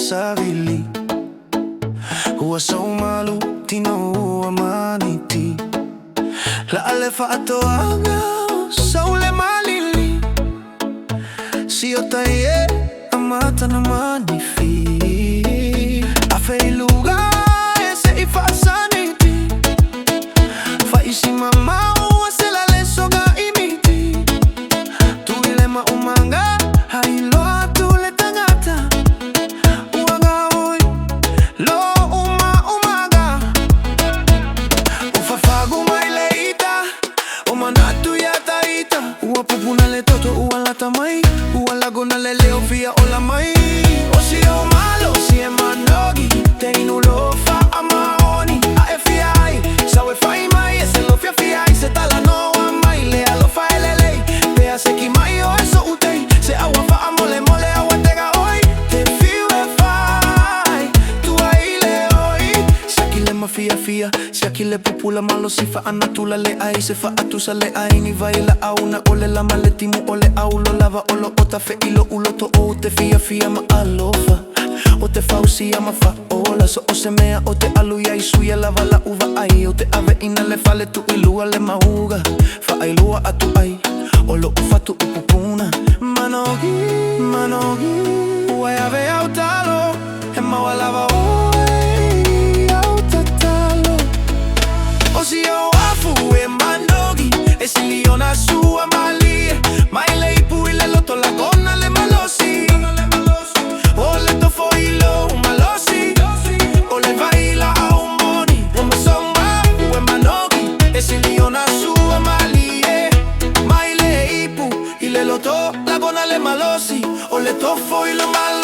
Savili huwa saumalu tino huwa maniti la alefa atoaga saule malili siyo taye amata na manifi afeiluga ese ifasaniti faisi mama uwasela lesoga imiti tuilema umanga hailo atule tangata Uwapupunale toto uwalatamai uwalagonale leo via olamai osio malo sie manogi teinulofa amaoni afi sawe fai mai ese lofia fi se tala no amai le alofa elele pea se kimayo eso utei se awafa amole mole awatega hoy te fiwe fai tu aile hoy shakile mafia fia shakile popula malo sifa anatula le ai se fa atusa le ai ni vaila auna ole la maletimu ole aulo lava olo otafe ilo uloto o te fia ma alofa o te fausia ma fa ola so o se mea o te aluya isuya lava la uva ai o te ave ina le fale tu ilua le mauga fa ailua atu ai olo ufa tu upupuna manogi uai ave autalo e maua lava oi autatalo o si o afu e manogi e si liona su amalie mai lei pui le loto la gonna le malosi o le tofo ilo malosi o le vaila a un boni o masomba u e manogi e si liona su amalie mai lei pu ile loto la gonna le malosi o le tofo ilo malosi